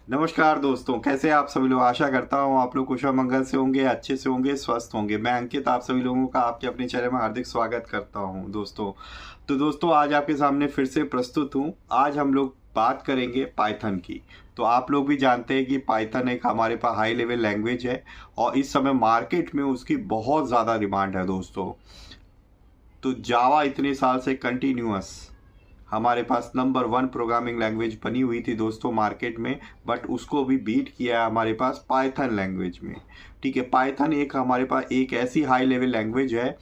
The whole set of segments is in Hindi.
नमस्कार दोस्तों, कैसे आप सभी लोग। आशा करता हूँ आप लोग कुशल मंगल से होंगे, अच्छे से होंगे, स्वस्थ होंगे। मैं अंकित आप सभी लोगों का आपके अपने चैनल में हार्दिक स्वागत करता हूँ दोस्तों। तो दोस्तों आज आपके सामने फिर से प्रस्तुत हूँ। आज हम लोग बात करेंगे पाइथन की। तो आप लोग भी जानते हैं कि पाइथन एक हमारे पास हाई लेवल लैंग्वेज है और इस समय मार्केट में उसकी बहुत ज़्यादा डिमांड है दोस्तों। तो जावा इतने साल से कंटिन्यूअस हमारे पास नंबर वन प्रोग्रामिंग लैंग्वेज बनी हुई थी दोस्तों मार्केट में, बट उसको भी बीट किया है हमारे पास पाइथन लैंग्वेज में। ठीक है, पाइथन एक हमारे पास एक ऐसी हाई लेवल लैंग्वेज है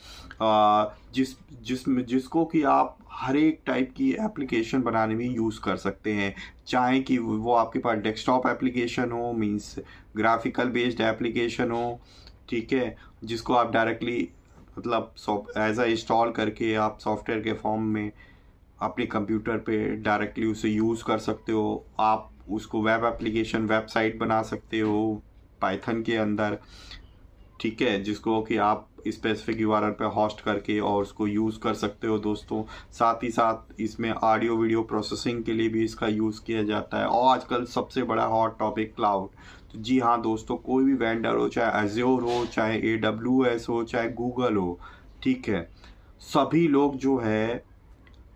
जिसको कि आप हर एक टाइप की एप्लीकेशन बनाने में यूज़ कर सकते हैं। चाहे कि वो आपके पास डेस्कटॉप एप्लीकेशन हो, मींस ग्राफिकल बेस्ड एप्लीकेशन हो, ठीक है, जिसको आप डायरेक्टली मतलब एज अ इंस्टॉल करके आप सॉफ्टवेयर के फॉर्म में अपने कंप्यूटर पे डायरेक्टली उसे यूज़ कर सकते हो। आप उसको वेब एप्लीकेशन वेबसाइट बना सकते हो पाइथन के अंदर, ठीक है, जिसको कि आप स्पेसिफिक यूआरएल पे होस्ट करके और उसको यूज़ कर सकते हो दोस्तों। साथ ही साथ इसमें ऑडियो वीडियो प्रोसेसिंग के लिए भी इसका यूज़ किया जाता है। और आजकल सबसे बड़ा हॉट टॉपिक क्लाउड। तो जी हाँ दोस्तों, कोई भी वेंडर हो, चाहे एज्योर हो, चाहे AWS हो, चाहे गूगल हो, ठीक है, सभी लोग जो है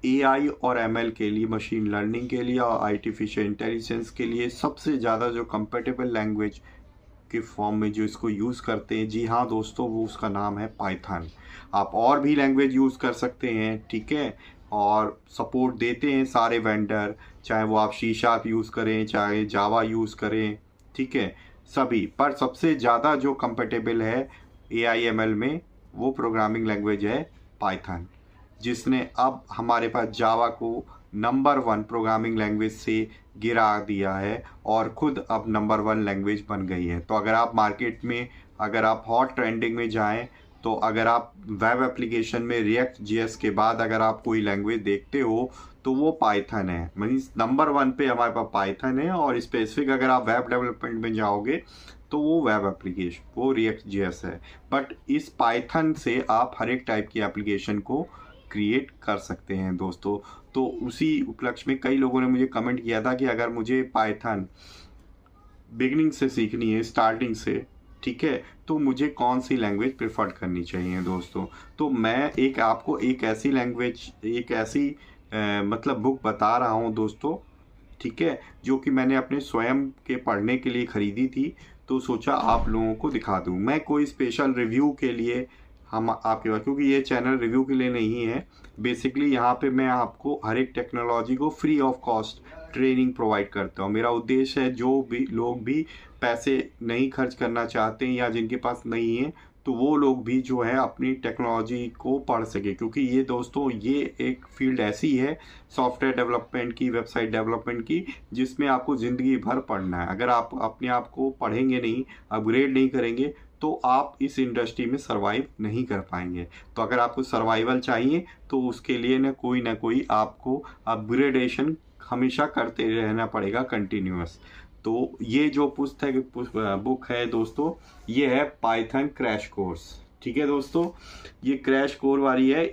AI और ML के लिए, मशीन लर्निंग के लिए और आर्टिफिशियल इंटेलिजेंस के लिए सबसे ज़्यादा जो कंपेटेबल लैंग्वेज के फॉर्म में जो इसको यूज़ करते हैं, जी हाँ दोस्तों, वो उसका नाम है पाइथन। आप और भी लैंग्वेज यूज़ कर सकते हैं, ठीक है, और सपोर्ट देते हैं सारे वेंडर, चाहे वो आप सी शार्प यूज़ करें, चाहे जावा यूज़ करें, ठीक है, सभी। पर सबसे ज़्यादा जो कंपेटेबल है AI ML में, वो प्रोग्रामिंग लैंग्वेज है पाइथन, जिसने अब हमारे पास जावा को नंबर वन प्रोग्रामिंग लैंग्वेज से गिरा दिया है और खुद अब नंबर वन लैंग्वेज बन गई है। तो अगर आप मार्केट में, अगर आप हॉट ट्रेंडिंग में जाएं, तो अगर आप वेब एप्लीकेशन में रिएक्ट JS के बाद अगर आप कोई लैंग्वेज देखते हो तो वो पाइथन है। मीन्स नंबर वन पे हमारे पास पाइथन है। और स्पेसिफिक अगर आप वेब डेवलपमेंट में जाओगे तो वो वेब एप्लीकेशन, वो रिएक्ट JS है। बट इस पाइथन से आप हर एक टाइप की एप्लीकेशन को क्रिएट कर सकते हैं दोस्तों। तो उसी उपलक्ष्य में कई लोगों ने मुझे कमेंट किया था कि अगर मुझे पाइथन बिगनिंग से सीखनी है, स्टार्टिंग से, ठीक है, तो मुझे कौन सी लैंग्वेज प्रेफर करनी चाहिए दोस्तों। तो मैं एक आपको एक ऐसी लैंग्वेज, एक ऐसी मतलब बुक बता रहा हूँ दोस्तों, ठीक है, जो कि मैंने अपने स्वयं के पढ़ने के लिए ख़रीदी थी। तो सोचा आप लोगों को दिखा दूँ। मैं कोई स्पेशल रिव्यू के लिए हम आपके पास, क्योंकि ये चैनल रिव्यू के लिए नहीं है, बेसिकली यहाँ पे मैं आपको हर एक टेक्नोलॉजी को free of cost training provide करता हूँ। मेरा उद्देश्य है जो भी लोग भी पैसे नहीं खर्च करना चाहते हैं या जिनके पास नहीं है, तो वो लोग भी जो है अपनी टेक्नोलॉजी को पढ़ सके। क्योंकि ये दोस्तों, ये एक फील्ड ऐसी है सॉफ्टवेयर डेवलपमेंट की, वेबसाइट डेवलपमेंट की, जिसमें आपको ज़िंदगी भर पढ़ना है। अगर आप अपने आप को पढ़ेंगे नहीं, अपग्रेड नहीं करेंगे, तो आप इस इंडस्ट्री में सर्वाइव नहीं कर पाएंगे। तो अगर आपको सर्वाइवल चाहिए तो उसके लिए ना कोई आपको अपग्रेडेशन हमेशा करते रहना पड़ेगा, कंटिन्यूअस। तो ये जो बुक है दोस्तों, ये है पाइथन क्रैश कोर्स, ठीक है दोस्तों। ये क्रैश कोर्स वाली है,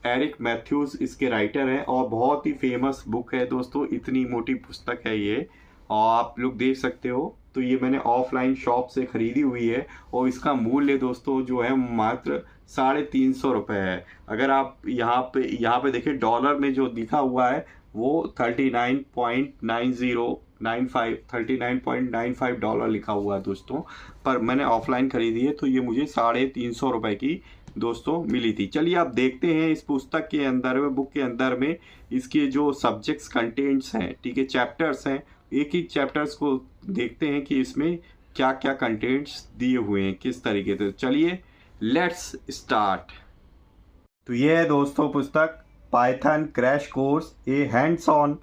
एरिक मैथ्यूज इसके राइटर हैं और बहुत ही फेमस बुक है दोस्तों। इतनी मोटी पुस्तक है ये, और आप लोग देख सकते हो। तो ये मैंने ऑफलाइन शॉप से खरीदी हुई है और इसका मूल्य दोस्तों जो है मात्र 350 रुपये है। अगर आप यहाँ पे देखिए, डॉलर में जो लिखा हुआ है वो 39.95 डॉलर लिखा हुआ है दोस्तों। पर मैंने ऑफलाइन खरीदी है तो ये मुझे 350 रुपये की दोस्तों मिली थी। चलिए आप देखते हैं इस पुस्तक के अंदर में, बुक के अंदर में, इसके जो सब्जेक्ट्स कंटेंट्स हैं, ठीक है, चैप्टर्स हैं, एक ही चैप्टर्स को देखते हैं कि इसमें क्या क्या कंटेंट्स दिए हुए हैं, किस तरीके से। चलिए लेट्स स्टार्ट। तो ये है दोस्तों पुस्तक, Python crash course, a hands on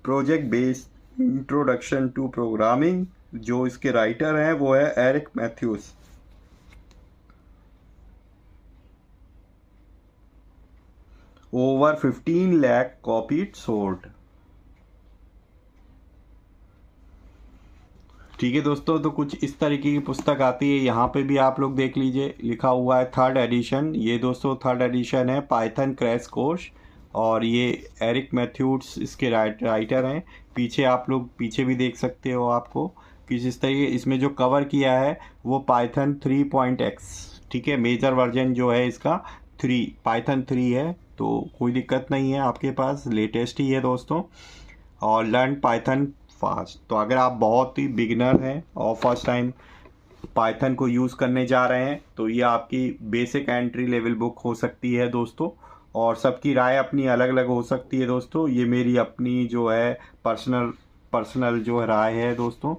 project based introduction to programming. जो इसके राइटर हैं वो है Eric Matthes. Over 15 lakh copy sold. ठीक है दोस्तों, तो कुछ इस तरीके की पुस्तक आती है। यहाँ पे भी आप लोग देख लीजिए, लिखा हुआ है 3rd एडिशन। ये दोस्तों 3rd एडिशन है पाइथन क्रैश कोर्स, और ये एरिक मैथ्यूड्स इसके राइटर हैं। पीछे आप लोग पीछे भी देख सकते हो आपको किस तरीके इसमें जो कवर किया है वो पाइथन 3.x, ठीक है। मेजर वर्जन जो है इसका पाइथन 3 है, तो कोई दिक्कत नहीं है, आपके पास लेटेस्ट ही है दोस्तों। और लर्न पाइथन फास्ट, तो अगर आप बहुत ही बिगिनर हैं और फर्स्ट टाइम पाइथन को यूज़ करने जा रहे हैं तो ये आपकी बेसिक एंट्री लेवल बुक हो सकती है दोस्तों। और सबकी राय अपनी अलग अलग हो सकती है दोस्तों, ये मेरी अपनी जो है पर्सनल जो है राय है दोस्तों।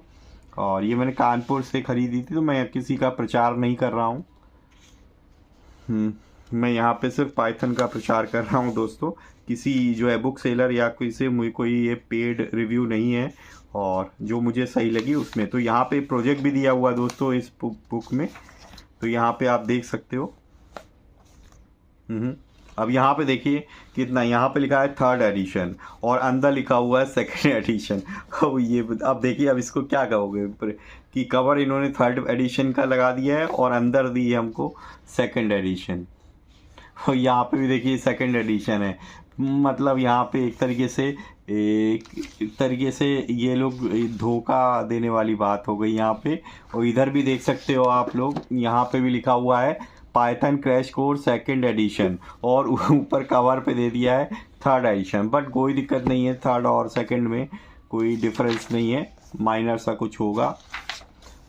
और ये मैंने कानपुर से ख़रीदी थी, तो मैं किसी का प्रचार नहीं कर रहा हूँ। मैं यहाँ पे सिर्फ पाइथन का प्रचार कर रहा हूँ दोस्तों, किसी जो है बुक सेलर या किसी मुझे कोई ये पेड रिव्यू नहीं है। और जो मुझे सही लगी उसमें, तो यहाँ पे प्रोजेक्ट भी दिया हुआ दोस्तों इस बुक में, तो यहाँ पे आप देख सकते हो। अब यहाँ पे देखिए कितना, यहाँ पे लिखा है 3rd एडिशन और अंदर लिखा हुआ है 2nd एडिशन। अब ये अब देखिए, अब इसको क्या कहोगे कि कवर इन्होंने 3rd एडिशन का लगा दिया है और अंदर दी है हमको 2nd एडिशन। और यहाँ पे भी देखिए 2nd एडिशन है, मतलब यहाँ पे एक तरीके से ये लोग धोखा देने वाली बात हो गई यहाँ पे। और इधर भी देख सकते हो आप लोग, यहाँ पे भी लिखा हुआ है Python crash course 2nd addition और ऊपर कवर पे दे दिया है 3rd एडिशन। बट कोई दिक्कत नहीं है, 3rd और 2nd में कोई डिफरेंस नहीं है, माइनर सा कुछ होगा,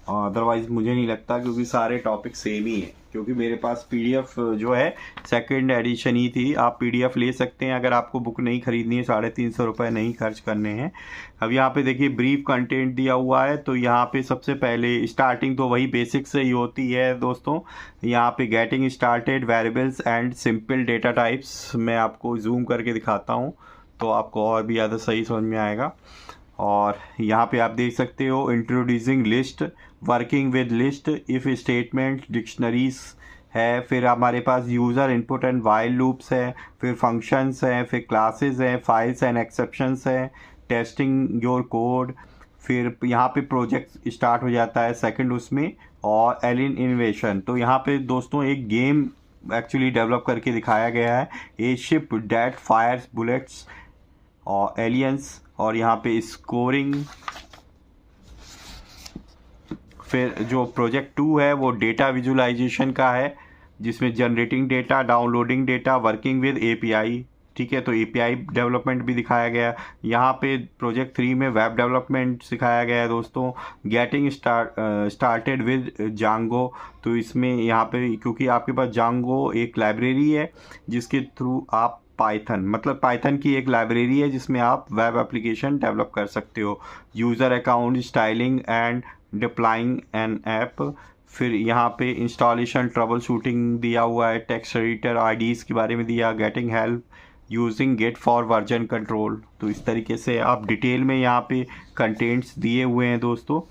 अदरवाइज़ मुझे नहीं लगता, क्योंकि सारे टॉपिक सेम ही है। क्योंकि मेरे पास पीडीएफ जो है 2nd एडिशन ही थी, आप पीडीएफ ले सकते हैं अगर आपको बुक नहीं खरीदनी है, 350 रुपये नहीं खर्च करने हैं। अब यहाँ पे देखिए ब्रीफ कंटेंट दिया हुआ है, तो यहाँ पे सबसे पहले स्टार्टिंग तो वही बेसिक से ही होती है दोस्तों। यहाँ पे getting started, variables and simple data types, मैं आपको जूम करके दिखाता हूँ तो आपको और भी ज़्यादा सही समझ में आएगा। और यहाँ पे आप देख सकते हो introducing list, working with list, if statement, dictionaries है, फिर हमारे पास user input and while loops है, फिर फंक्शंस हैं, फिर क्लासेस हैं, फाइल्स एंड एक्सेप्शंस हैं, टेस्टिंग योर कोड, फिर यहाँ पे प्रोजेक्ट स्टार्ट हो जाता है 2nd उसमें, और एलियन इनोवेशन। तो यहाँ पे दोस्तों एक गेम एक्चुअली डेवलप करके दिखाया गया है, a ship that fires bullets और एलियंस। और यहाँ पे स्कोरिंग, फिर जो प्रोजेक्ट 2 है वो डेटा विजुअलाइजेशन का है, जिसमें generating data, downloading data, working with API, ठीक है। तो एपीआई डेवलपमेंट भी दिखाया गया। यहाँ पे प्रोजेक्ट 3 में वेब डेवलपमेंट सिखाया गया है दोस्तों। गेटिंग स्टार्टेड विद जांगो, तो इसमें यहाँ पे क्योंकि आपके पास जांगो एक लाइब्रेरी है जिसके थ्रू आप मतलब पाइथन की एक लाइब्रेरी है जिसमें आप वेब एप्लीकेशन डेवलप कर सकते हो। User account styling and deploying an app, फिर यहाँ पे इंस्टॉलेशन, ट्रबल शूटिंग दिया हुआ है, टेक्स्ट एडिटर आईडीज़ के बारे में दिया, getting help using Git for version control. तो इस तरीके से आप डिटेल में यहाँ पे कंटेंट्स दिए हुए हैं दोस्तों।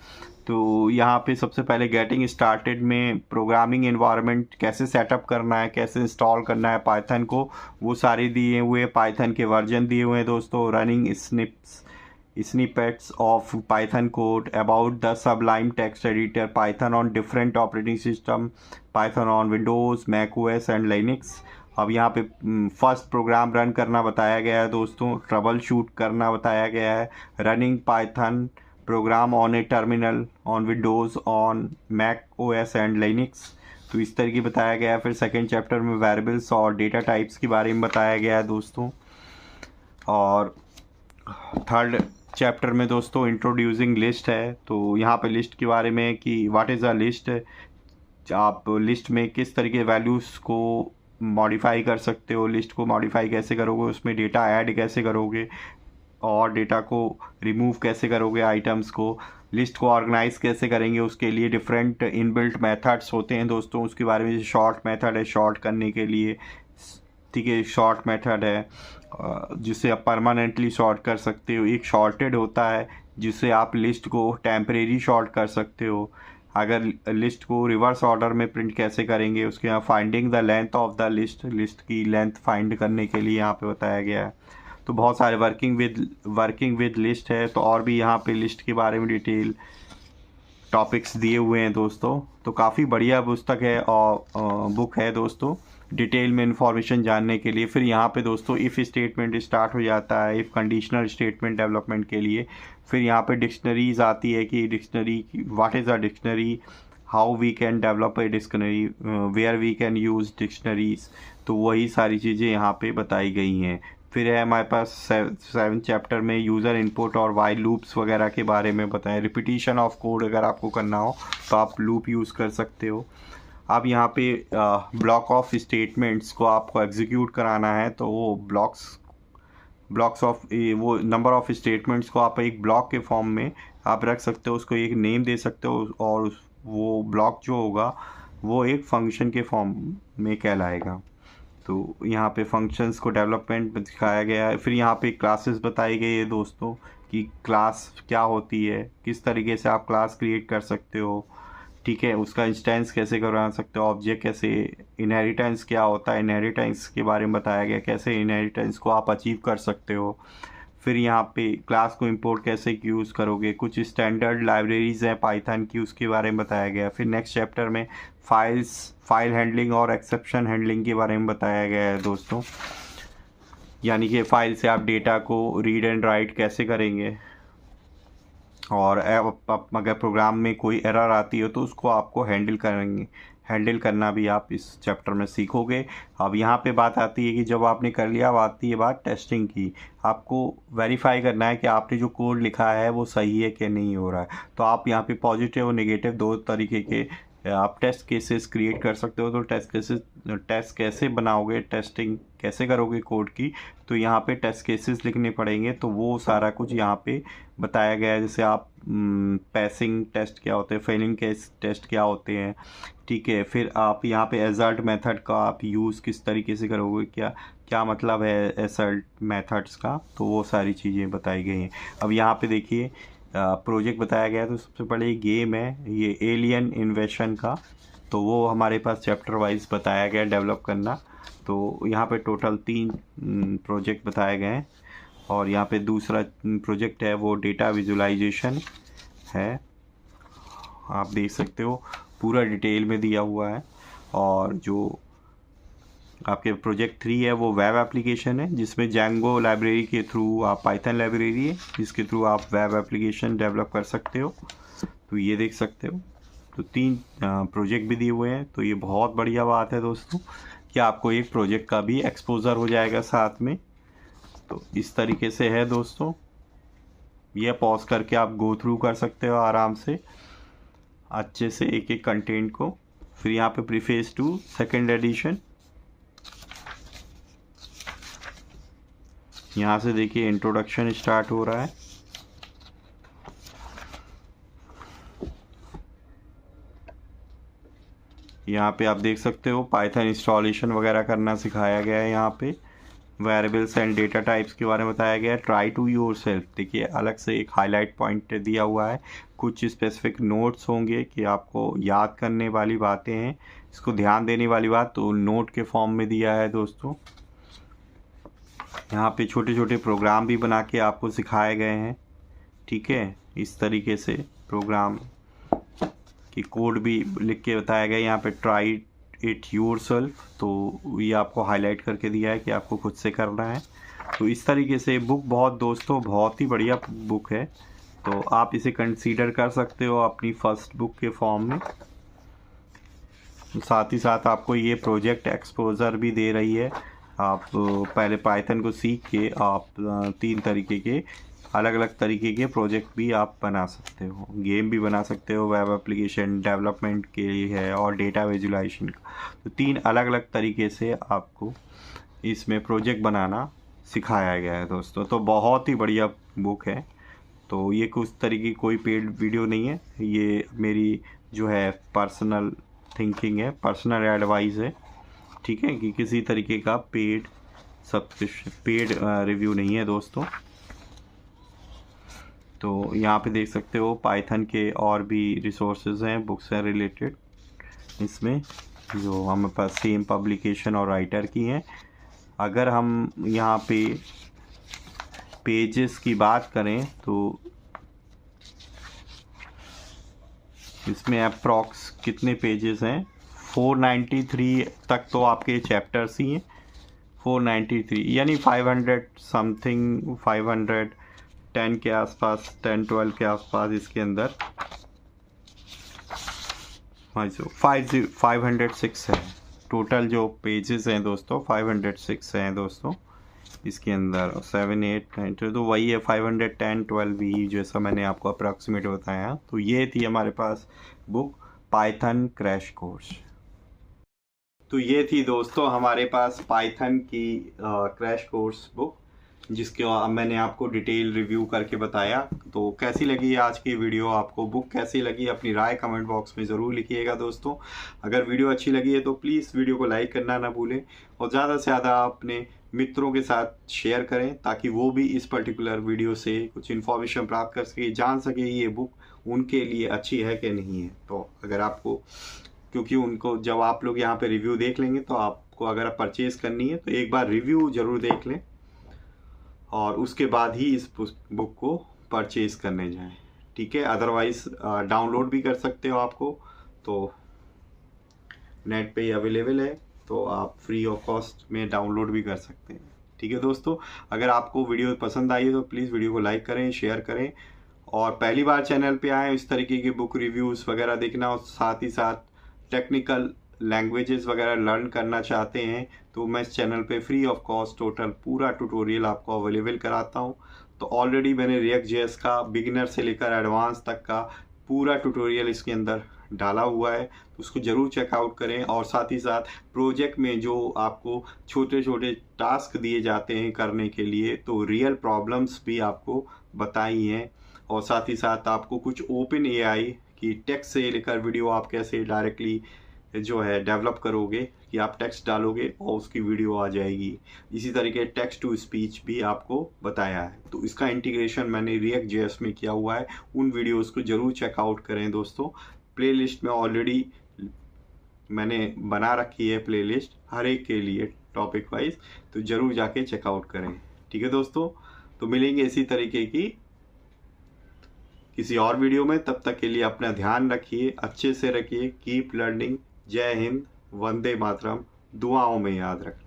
तो यहाँ पे सबसे पहले गेटिंग स्टार्टेड में प्रोग्रामिंग एनवायरनमेंट कैसे सेटअप करना है, कैसे इंस्टॉल करना है पाइथन को, वो सारे दिए हुए, पाइथन के वर्जन दिए हुए हैं दोस्तों। Running snippets of Python code, about the Sublime Text editor, Python on different operating system, Python on Windows, Mac OS and Linux. अब यहाँ पे फर्स्ट प्रोग्राम रन करना बताया गया है दोस्तों, ट्रबल शूट करना बताया गया है, running Python program on a terminal on Windows, on Mac OS and Linux, तो इस तरह की बताया गया है। फिर 2nd चैप्टर में वेरिएबल्स और डेटा टाइप्स के बारे में बताया गया है दोस्तों। और 3rd चैप्टर में दोस्तों इंट्रोड्यूसिंग लिस्ट है, तो यहाँ पे लिस्ट के बारे में कि व्हाट इज़ अ लिस्ट, आप लिस्ट में किस तरीके वैल्यूज़ को मॉडिफाई कर सकते हो, लिस्ट को मॉडिफाई कैसे करोगे, उसमें डेटा ऐड कैसे करोगे और डेटा को रिमूव कैसे करोगे, आइटम्स को, लिस्ट को ऑर्गेनाइज कैसे करेंगे, उसके लिए डिफरेंट इनबिल्ट मेथड्स होते हैं दोस्तों, उसके बारे में। शॉर्ट मेथड है शॉर्ट करने के लिए, ठीक है, शॉर्ट मेथड है जिससे आप परमानेंटली शॉर्ट कर सकते हो। एक शॉर्टेड होता है जिससे आप लिस्ट को टेम्परेरी शॉर्ट कर सकते हो। अगर लिस्ट को रिवर्स ऑर्डर में प्रिंट कैसे करेंगे, उसके यहाँ finding the length of the list, list की लेंथ फाइंड करने के लिए यहाँ पे बताया गया है। तो बहुत सारे वर्किंग विद लिस्ट है, तो और भी यहाँ पे लिस्ट के बारे में डिटेल टॉपिक्स दिए हुए हैं दोस्तों। तो काफ़ी बढ़िया पुस्तक है और बुक है दोस्तों, डिटेल में इंफॉर्मेशन जानने के लिए। फिर यहाँ पे दोस्तों इफ़ स्टेटमेंट स्टार्ट हो जाता है, इफ़ कंडीशनल स्टेटमेंट डेवलपमेंट के लिए। फिर यहाँ पे डिक्शनरीज आती है कि dictionary what is a dictionary, how we can develop a dictionary, where we can use dictionaries. तो वही सारी चीज़ें यहाँ पे बताई गई हैं। फिर है हमारे पास 7 चैप्टर में यूज़र इनपुट और वाइल लूप्स वगैरह के बारे में बताएं। रिपीटिशन ऑफ कोड अगर आपको करना हो तो आप लूप यूज़ कर सकते हो। अब यहाँ पे ब्लॉक ऑफ स्टेटमेंट्स को आपको एग्जीक्यूट कराना है, तो वो ब्लॉक्स ऑफ वो नंबर ऑफ स्टेटमेंट्स को आप एक ब्लॉक के फॉर्म में आप रख सकते हो, उसको एक नेम दे सकते हो, और वो ब्लॉक जो होगा वो एक फंक्शन के फॉर्म में कहलाएगा। तो यहाँ पे फंक्शंस को डेवलपमेंट में दिखाया गया है। फिर यहाँ पे क्लासेस बताई गई है दोस्तों कि क्लास क्या होती है, किस तरीके से आप क्लास क्रिएट कर सकते हो, ठीक है, उसका इंस्टेंस कैसे करवा सकते हो, ऑब्जेक्ट कैसे, इनहेरिटेंस क्या होता है, इनहेरिटेंस के बारे में बताया गया, कैसे इनहेरिटेंस को आप अचीव कर सकते हो। फिर यहाँ पे क्लास को इंपोर्ट कैसे यूज़ करोगे, कुछ स्टैंडर्ड लाइब्रेरीज हैं पाइथन की, उसके बारे में बताया गया। फिर नेक्स्ट चैप्टर में फाइल हैंडलिंग और एक्सेप्शन हैंडलिंग के बारे में बताया गया है दोस्तों, यानी कि फ़ाइल से आप डेटा को रीड एंड राइट कैसे करेंगे, और अगर प्रोग्राम में कोई एरर आती है तो उसको आपको हैंडल करना भी आप इस चैप्टर में सीखोगे। अब यहाँ पे बात आती है कि जब आपने कर लिया, अब आती है बात टेस्टिंग की। आपको वेरीफाई करना है कि आपने जो कोड लिखा है वो सही है कि नहीं हो रहा है। तो आप यहाँ पे पॉजिटिव और नेगेटिव दो तरीके के आप टेस्ट केसेस क्रिएट कर सकते हो। तो टेस्ट कैसे बनाओगे, टेस्टिंग कैसे करोगे कोड की, तो यहाँ पे टेस्ट केसेस लिखने पड़ेंगे। तो वो सारा कुछ यहाँ पे बताया गया है। जैसे आप पैसिंग टेस्ट क्या होते हैं, फेलिंग केस टेस्ट क्या होते हैं, ठीक है। फिर आप यहाँ पे एसर्ट मेथड का आप यूज़ किस तरीके से करोगे, क्या मतलब है एसर्ट मेथड्स का, तो वो सारी चीज़ें बताई गई हैं। अब यहाँ पे देखिए प्रोजेक्ट बताया गया है। तो सबसे पहले गेम है ये एलियन इन्वेशन का, तो वो हमारे पास चैप्टर वाइज बताया गया डेवलप करना। तो यहाँ पे टोटल 3 प्रोजेक्ट बताए गए हैं, और यहाँ पे दूसरा प्रोजेक्ट है वो डेटा विजुअलाइजेशन है, आप देख सकते हो पूरा डिटेल में दिया हुआ है। और जो आपके प्रोजेक्ट 3 है वो वेब एप्लीकेशन है, जिसमें जैंगो लाइब्रेरी के थ्रू आप पाइथन लाइब्रेरी है जिसके थ्रू आप वेब एप्लीकेशन डेवलप कर सकते हो। तो ये देख सकते हो, तो 3 प्रोजेक्ट भी दिए हुए हैं। तो ये बहुत बढ़िया बात है दोस्तों कि आपको एक प्रोजेक्ट का भी एक्सपोजर हो जाएगा साथ में। तो इस तरीके से है दोस्तों, ये पॉज करके आप गो थ्रू कर सकते हो आराम से अच्छे से एक एक कंटेंट को। फिर यहाँ पे प्रीफेस टू सेकेंड एडिशन, यहाँ से देखिए इंट्रोडक्शन स्टार्ट हो रहा है। यहाँ पे आप देख सकते हो पाइथन इंस्टॉलेशन वगैरह करना सिखाया गया है। यहाँ पे वेरिएबल्स एंड डेटा टाइप्स के बारे में बताया गया है। ट्राई टू योरसेल्फ, देखिए अलग से एक हाईलाइट पॉइंट दिया हुआ है, कुछ स्पेसिफिक नोट्स होंगे कि आपको याद करने वाली बातें हैं, इसको ध्यान देने वाली बात, तो नोट के फॉर्म में दिया है दोस्तों। यहाँ पे छोटे छोटे प्रोग्राम भी बना के आपको सिखाए गए हैं, ठीक है। इस तरीके से प्रोग्राम की कोड भी लिख के बताया गया। यहाँ पे ट्राई इट योरसेल्फ, तो ये आपको हाईलाइट करके दिया है कि आपको खुद से करना है। तो इस तरीके से बुक दोस्तों बहुत ही बढ़िया बुक है, तो आप इसे कंसीडर कर सकते हो अपनी फर्स्ट बुक के फॉर्म में। साथ ही साथ आपको ये प्रोजेक्ट एक्सपोजर भी दे रही है। आप पहले पाइथन को सीख के आप 3 तरीके के अलग अलग तरीके के प्रोजेक्ट भी आप बना सकते हो, गेम भी बना सकते हो, वेब एप्लीकेशन डेवलपमेंट के लिए है, और डेटा विजुलाइजेशन का। तो 3 अलग अलग तरीके से आपको इसमें प्रोजेक्ट बनाना सिखाया गया है दोस्तों। तो बहुत ही बढ़िया बुक है। तो ये कुछ तरीके की कोई पेड वीडियो नहीं है, ये मेरी जो है पर्सनल थिंकिंग है, पर्सनल एडवाइस है, ठीक है, कि किसी तरीके का पेड रिव्यू नहीं है दोस्तों। तो यहाँ पे देख सकते हो पाइथन के और भी रिसोर्सेज हैं, बुक्स हैं रिलेटेड इसमें, जो हमारे पास सेम पब्लिकेशन और राइटर की हैं। अगर हम यहाँ पे पेजेस की बात करें तो इसमें अप्रॉक्स कितने पेजेस हैं, 493 तक तो आपके चैप्टर्स ही हैं। 493 यानी 500 समथिंग, 510 के आसपास, 10-12 के आसपास इसके अंदर 506 है टोटल जो पेजेस हैं दोस्तों। 506 हैं दोस्तों इसके अंदर। 7, 8, 9 तो वही है 510, 12 ही जैसा मैंने आपको अप्रॉक्सीमेट बताया। तो ये थी हमारे पास बुक पाइथन क्रैश कोर्स। तो ये थी दोस्तों हमारे पास पाइथन की क्रैश कोर्स बुक, जिसके मैंने आपको डिटेल रिव्यू करके बताया। तो कैसी लगी आज की वीडियो, आपको बुक कैसी लगी, अपनी राय कमेंट बॉक्स में ज़रूर लिखिएगा दोस्तों। अगर वीडियो अच्छी लगी है तो प्लीज़ वीडियो को लाइक करना ना भूलें और ज़्यादा से ज़्यादा अपने मित्रों के साथ शेयर करें ताकि वो भी इस पर्टिकुलर वीडियो से कुछ इन्फॉर्मेशन प्राप्त कर सके, जान सके ये बुक उनके लिए अच्छी है कि नहीं है। तो अगर आपको, क्योंकि उनको जब आप लोग यहाँ पे रिव्यू देख लेंगे तो आपको अगर परचेज़ करनी है तो एक बार रिव्यू ज़रूर देख लें और उसके बाद ही इस बुक को परचेज़ करने जाएं, ठीक है। अदरवाइज़ डाउनलोड भी कर सकते हो, आपको तो नेट पे अवेलेबल है, तो आप फ्री ऑफ कॉस्ट में डाउनलोड भी कर सकते हैं, ठीक है दोस्तों। अगर आपको वीडियो पसंद आई है तो प्लीज़ वीडियो को लाइक करें, शेयर करें और पहली बार चैनल पे आएँ इस तरीके के बुक रिव्यूज़ वगैरह देखना और साथ ही साथ टेक्निकल लैंग्वेजेस वगैरह लर्न करना चाहते हैं तो मैं इस चैनल पे फ्री ऑफ कॉस्ट टोटल पूरा ट्यूटोरियल आपको अवेलेबल कराता हूँ। तो ऑलरेडी मैंने रिएक्ट जेएस का बिगिनर से लेकर एडवांस तक का पूरा ट्यूटोरियल इसके अंदर डाला हुआ है, तो उसको ज़रूर चेकआउट करें। और साथ ही साथ प्रोजेक्ट में जो आपको छोटे छोटे टास्क दिए जाते हैं करने के लिए, तो रियल प्रॉब्लम्स भी आपको बताई हैं और साथ ही साथ आपको कुछ ओपन एआई की टेक्स्ट से लेकर वीडियो आप कैसे डायरेक्टली जो है डेवलप करोगे कि आप टेक्स्ट डालोगे और उसकी वीडियो आ जाएगी। इसी तरीके टेक्स्ट टू स्पीच भी आपको बताया है, तो इसका इंटीग्रेशन मैंने रिएक्ट जेएस में किया हुआ है। उन वीडियोस को ज़रूर चेकआउट करें दोस्तों। प्लेलिस्ट में ऑलरेडी मैंने बना रखी है प्लेलिस्ट हर एक के लिए टॉपिक वाइज, तो ज़रूर जाके चेकआउट करें, ठीक है दोस्तों। तो मिलेंगे इसी तरीके की किसी और वीडियो में, तब तक के लिए अपना ध्यान रखिए, अच्छे से रखिए, कीप लर्निंग। जय हिंद, वंदे मातरम, दुआओं में याद रखना।